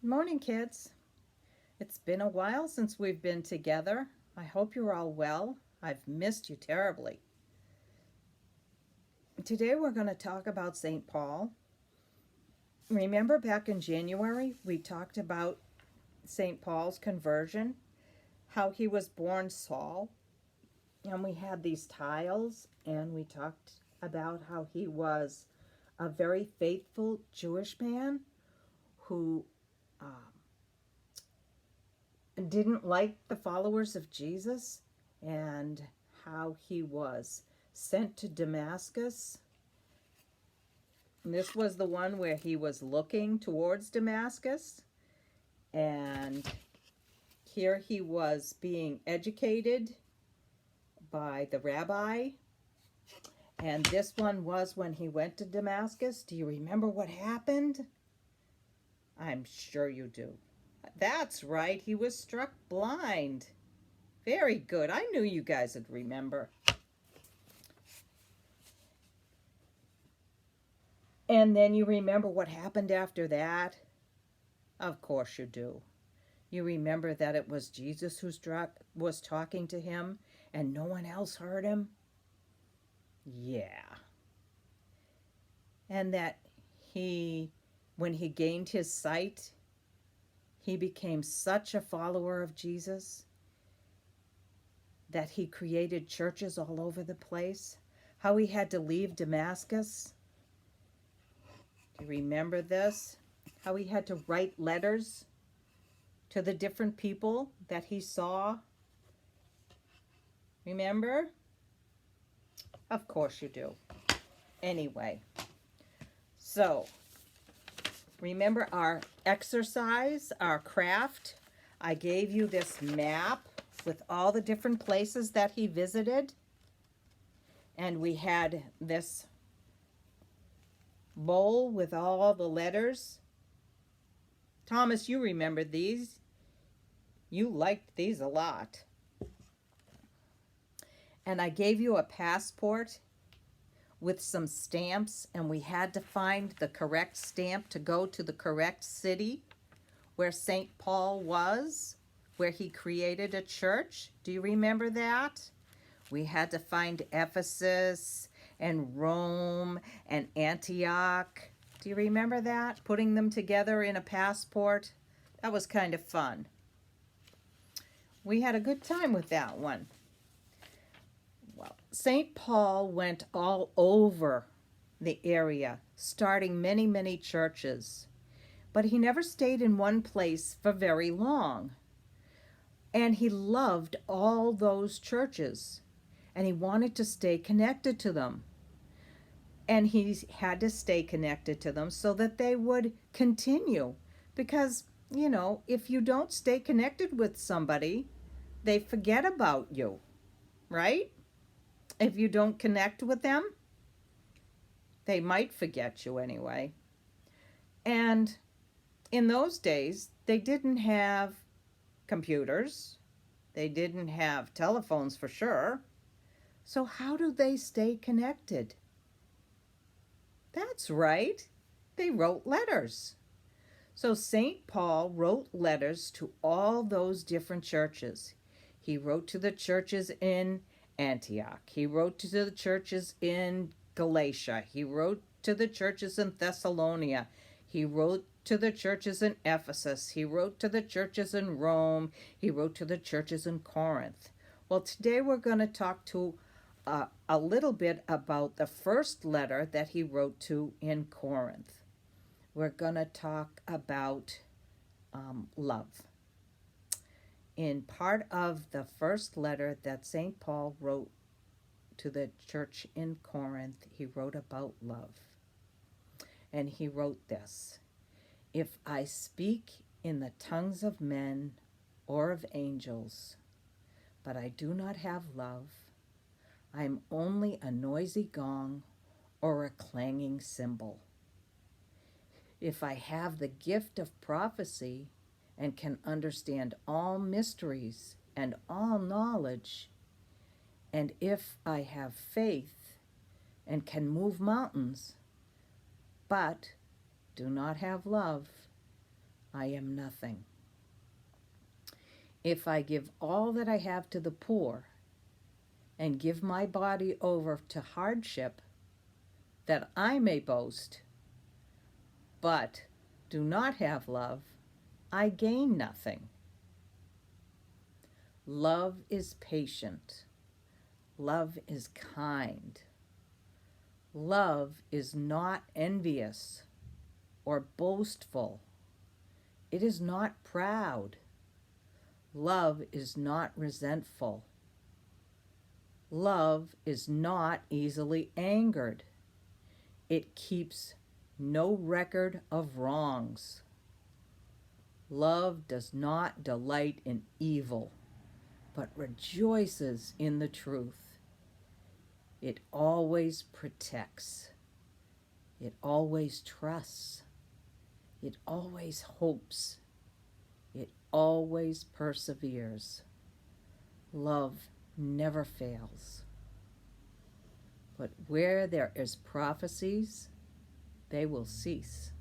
Good morning, kids. It's been a while since we've been together. I hope you're all well. I've missed you terribly. Today we're going to talk about St. Paul. Remember back in January, we talked about St. Paul's conversion, how he was born Saul, and we had these tiles, and we talked about how he was a very faithful Jewish man who didn't like the followers of Jesus, and how he was sent to Damascus. And this was the one where he was looking towards Damascus, and here he was being educated by the rabbi. And this one was when he went to Damascus. Do you remember what happened? I'm sure you do. That's right, he was struck blind. Very good. I knew you guys would remember. And then you remember what happened after that? Of course you do. You remember that it was Jesus who was talking to him and no one else heard him? Yeah. And that when he gained his sight, he became such a follower of Jesus that he created churches all over the place. How he had to leave Damascus. Do you remember this? How he had to write letters to the different people that he saw. Remember? Of course you do. Anyway, so remember our exercise, our craft? I gave you this map with all the different places that he visited. And we had this bowl with all the letters. Thomas, you remember these. You liked these a lot. And I gave you a passport with some stamps, and we had to find the correct stamp to go to the correct city where St. Paul was, where he created a church. Do you remember that? We had to find Ephesus and Rome and Antioch. Do you remember that? Putting them together in a passport. That was kind of fun. We had a good time with that one. Well, St. Paul went all over the area, starting many, many churches. But he never stayed in one place for very long. And he loved all those churches. And he wanted to stay connected to them. And he had to stay connected to them so that they would continue. Because, if you don't stay connected with somebody, they forget about you, right? If you don't connect with them, they might forget you anyway. And in those days, they didn't have computers. They didn't have telephones for sure. So how do they stay connected? That's right. They wrote letters. So St. Paul wrote letters to all those different churches. He wrote to the churches in Antioch. He wrote to the churches in Galatia. He wrote to the churches in Thessalonica. He wrote to the churches in Ephesus. He wrote to the churches in Rome. He wrote to the churches in Corinth. Well, today we're going to talk to a little bit about the first letter that he wrote to in Corinth. We're going to talk about love. In part of the first letter that St. Paul wrote to the church in Corinth, he wrote about love. And he wrote this: "If I speak in the tongues of men or of angels, but I do not have love, I am only a noisy gong or a clanging cymbal. If I have the gift of prophecy and can understand all mysteries and all knowledge, and if I have faith and can move mountains, but do not have love, I am nothing. If I give all that I have to the poor and give my body over to hardship, that I may boast, but do not have love, I gain nothing. Love is patient. Love is kind. Love is not envious or boastful. It is not proud. Love is not resentful. Love is not easily angered. It keeps no record of wrongs. Love does not delight in evil, but rejoices in the truth. It always protects. It always trusts. It always hopes. It always perseveres. Love never fails. But where there is prophecies, they will cease.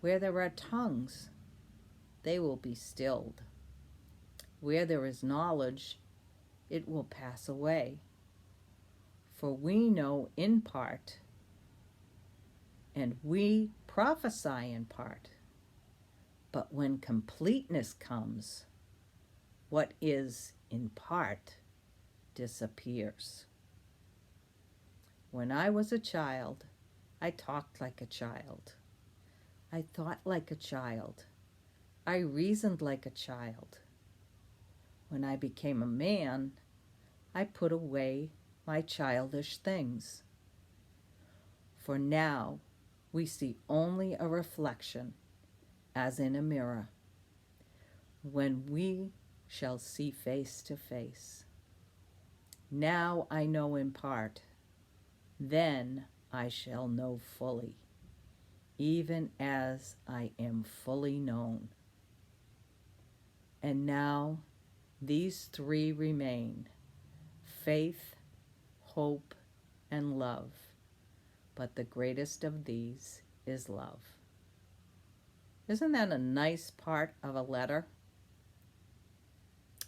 Where there are tongues, they will be stilled. Where there is knowledge, it will pass away. For we know in part, and we prophesy in part. But when completeness comes, what is in part disappears. When I was a child, I talked like a child. I thought like a child. I reasoned like a child. When I became a man, I put away my childish things. For now we see only a reflection, as in a mirror, when we shall see face to face. Now I know in part, then I shall know fully, even as I am fully known. And now these three remain: faith, hope, and love. But the greatest of these is love. Isn't that a nice part of a letter?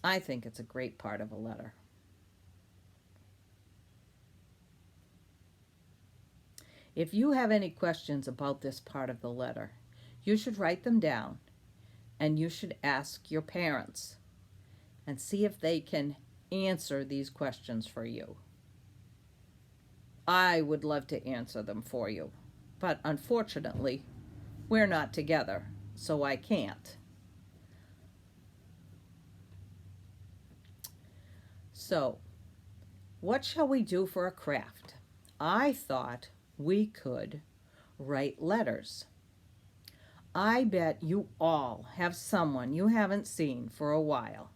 I think it's a great part of a letter. If you have any questions about this part of the letter, you should write them down, and you should ask your parents and see if they can answer these questions for you. I would love to answer them for you, but unfortunately, we're not together, so I can't. So, what shall we do for a craft? I thought we could write letters. I bet you all have someone you haven't seen for a while.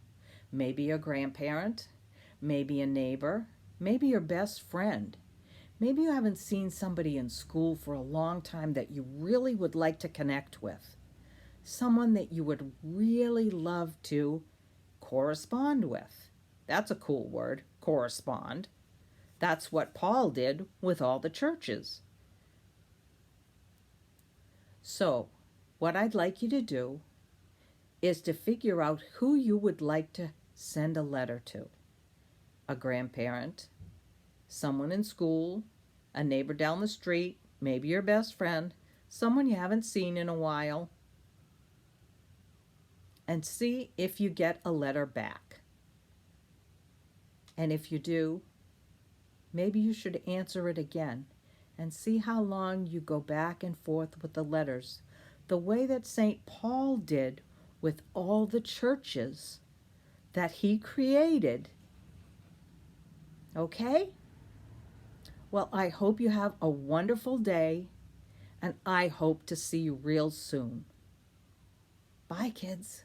Maybe a grandparent, maybe a neighbor, maybe your best friend. Maybe you haven't seen somebody in school for a long time that you really would like to connect with. Someone that you would really love to correspond with. That's a cool word, correspond. That's what Paul did with all the churches. So, what I'd like you to do is to figure out who you would like to send a letter to. A grandparent, someone in school, a neighbor down the street, maybe your best friend, someone you haven't seen in a while, and see if you get a letter back. And if you do, maybe you should answer it again and see how long you go back and forth with the letters, the way that St. Paul did with all the churches that he created. Okay? Well, I hope you have a wonderful day, and I hope to see you real soon. Bye, kids.